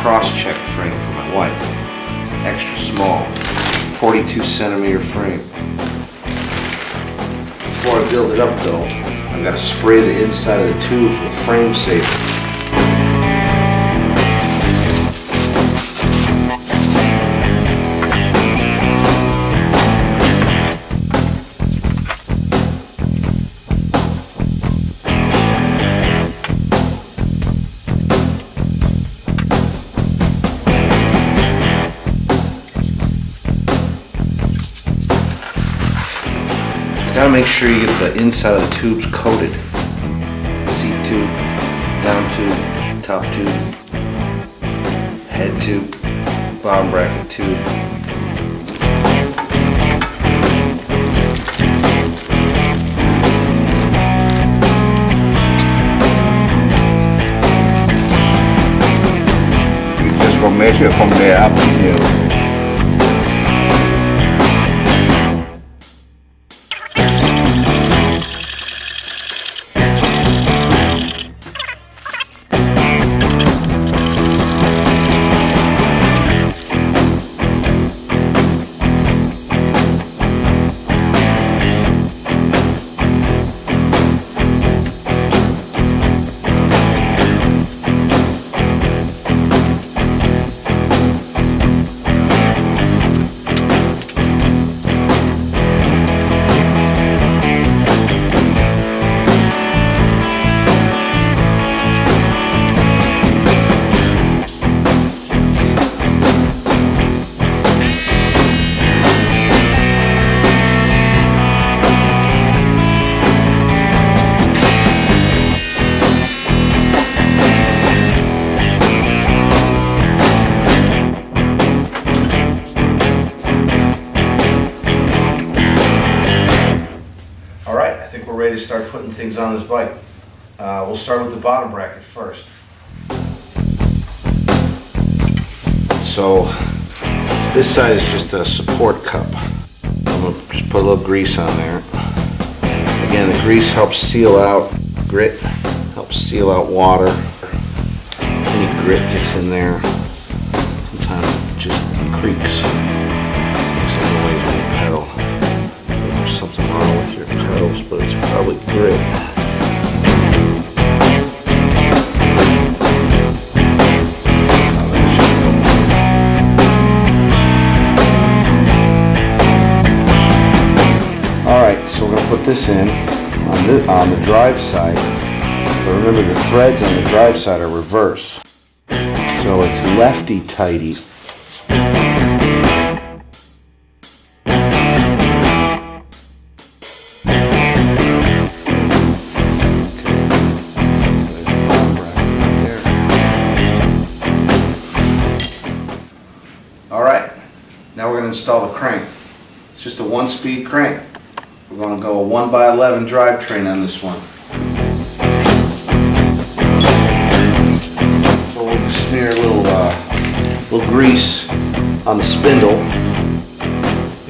cross-check frame for my wife. It's an extra small 42 centimeter frame. Before I build it up though, I've got to spray the inside of the tubes with frame saver. Gotta make sure you get the inside of the tubes coated. Seat tube, down tube, top tube, head tube, bottom bracket tube. Just gonna measure from there up to here. We're ready to start putting things on this bike. We'll start with the bottom bracket first. So this side is just a support cup. I'm going to just put a little grease on there. Again, the grease helps seal out grit, helps seal out water. Any grit gets in there. Sometimes it just creaks. Makes it noise when you pedal. There's something wrong with your pedals, but it's probably grit. Alright, so we're going to put this in on the drive side, but remember the threads on the drive side are reverse, so it's lefty-tighty. Now we're going to install the crank. It's just a 1-speed crank. We're going to go a 1x11 drivetrain on this one. So we'll smear a little grease on the spindle.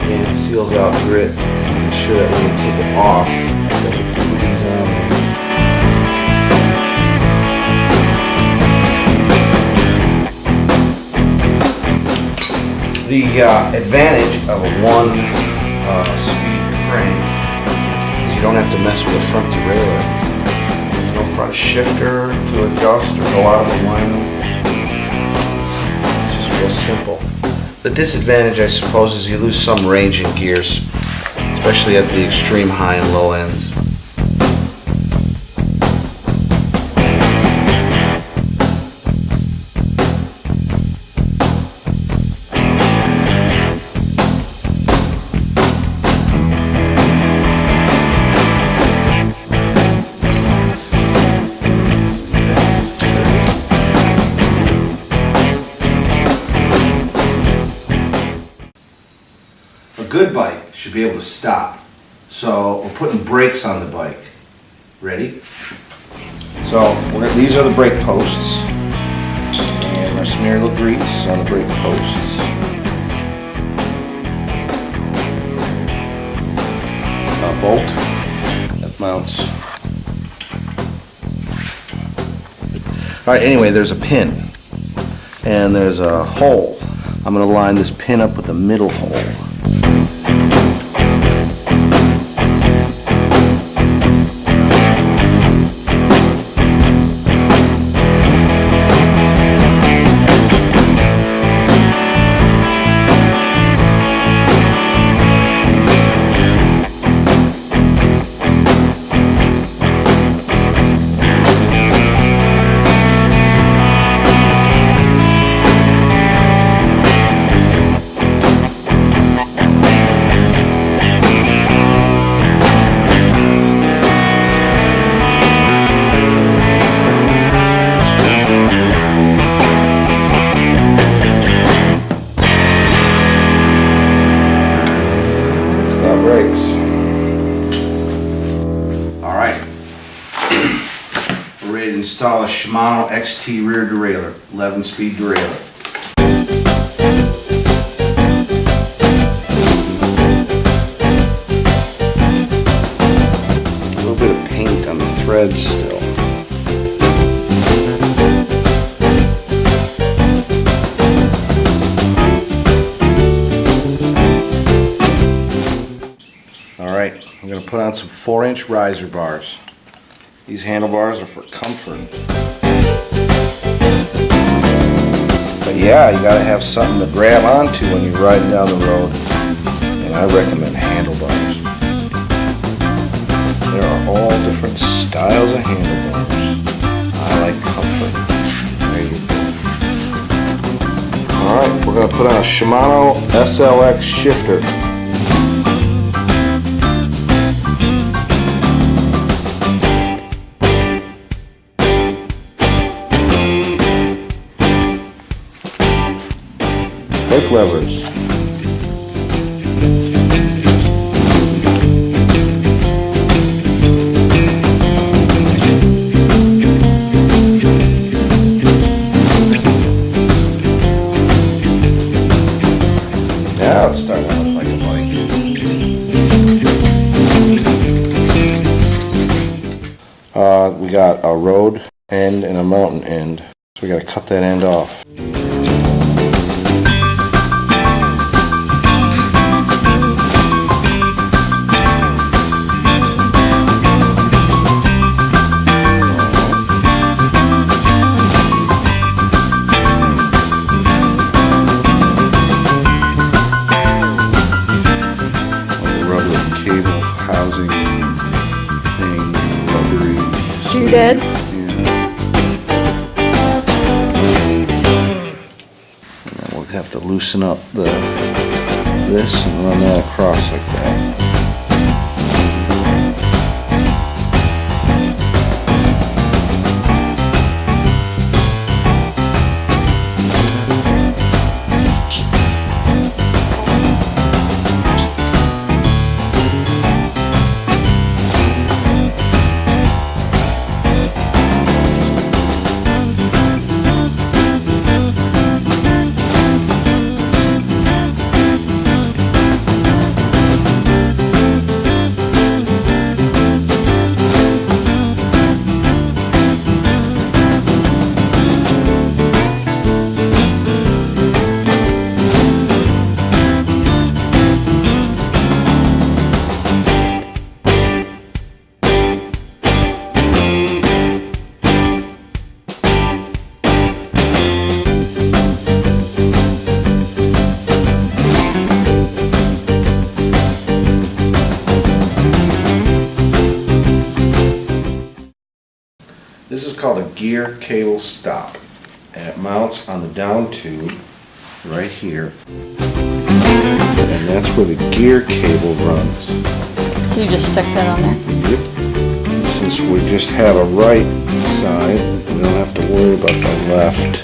Again, it seals out grit. Make sure that when we take it off, it doesn't freeze on. The advantage of a 1-speed crank is you don't have to mess with the front derailleur. There's no front shifter to adjust or go out of alignment. It's just real simple. The disadvantage, I suppose, is you lose some range in gears, especially at the extreme high and low ends. A good bike should be able to stop. So we're putting brakes on the bike. Ready? So these are the brake posts. And we're going to smear a little grease on the brake posts. A bolt that mounts. Alright, anyway, there's a pin. and there's a hole. I'm going to line this pin up with the middle hole. Brakes. All right, we're ready to install a Shimano XT rear derailleur, 11-speed derailleur. A little bit of paint on the threads still. Alright, I'm going to put on some 4-inch riser bars. These handlebars are for comfort. But yeah, you got to have something to grab onto when you're riding down the road. And I recommend handlebars. There are all different styles of handlebars. I like comfort. There you go. Alright, we're going to put on a Shimano SLX shifter. Brake levers. Now it's starting to look like a bike. We got a road end and a mountain end, so we got to cut that end off. You did? Yeah. And then we'll have to loosen up this and run that across like that. This is called a gear cable stop, and it mounts on the down tube right here, and that's where the gear cable runs. So you just stick that on there? Yep. Since we just have a right side, we don't have to worry about the left.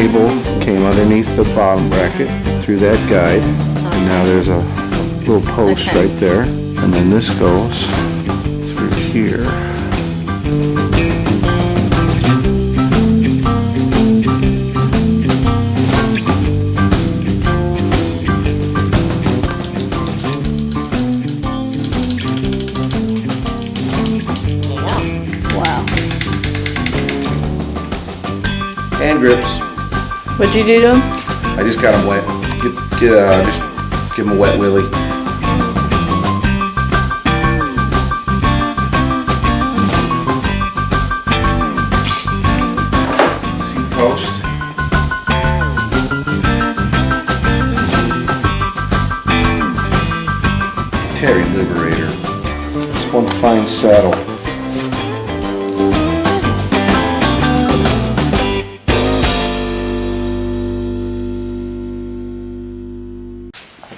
cable came underneath the bottom bracket through that guide, and now there's a little post Okay. right there, and then this goes through here. Wow. Hand grips. What'd you do to him? I just got them wet. Just give them a wet willy. Seat post. Terry Liberator. This one fine saddle.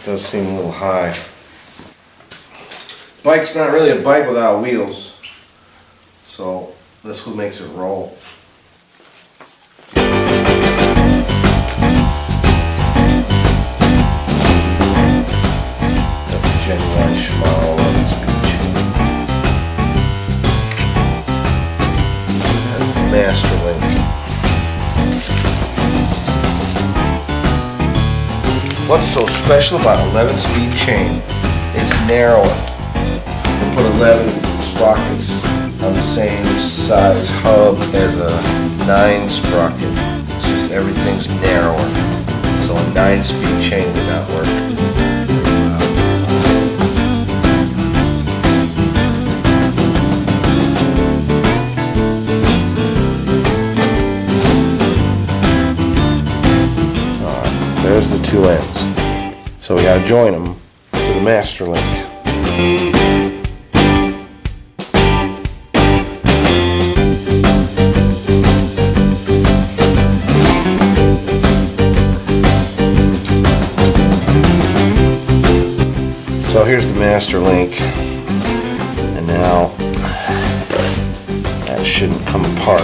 Does seem a little high. Bike's not really a bike without wheels, so this what makes it roll. That's a genuine Shimano 11 speed. That's the Master Link. What's so special about 11 speed chain? It's narrower. You put 11 sprockets on the same size hub as a 9 sprocket. It's just everything's narrower. So a 9 speed chain would not work. There's the two ends. So we gotta join them to the master link. So here's the master link. And now that shouldn't come apart.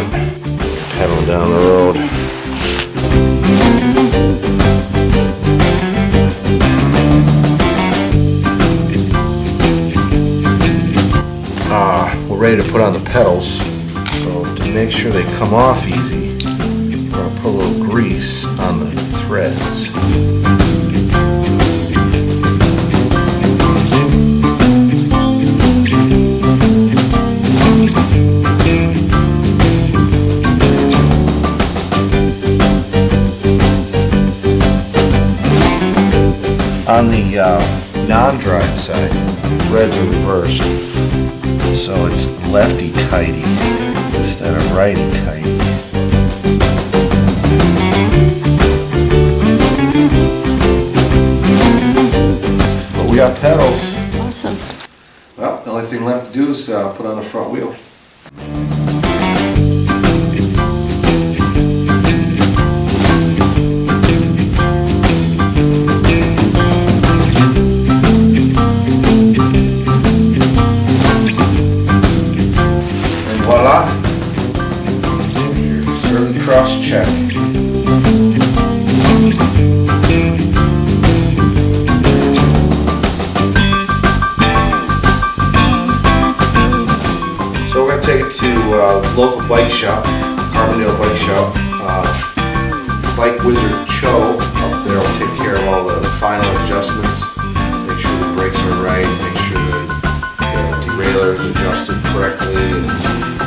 Pedaling down the road. We're ready to put on the pedals, so to make sure they come off easy, we're going to put a little grease on the threads. On the non-drive side, threads are reversed. So it's lefty-tighty instead of righty-tighty. But we got pedals. Awesome. Well, the only thing left to do is put on the front wheel. Voila! Here's your early cross check. So we're going to take it to local bike shop, Carbondale Bike Shop. Bike Wizard Cho up there will take care of all the final adjustments. Make sure the brakes are right, make sure the derailleur is adjusted correctly.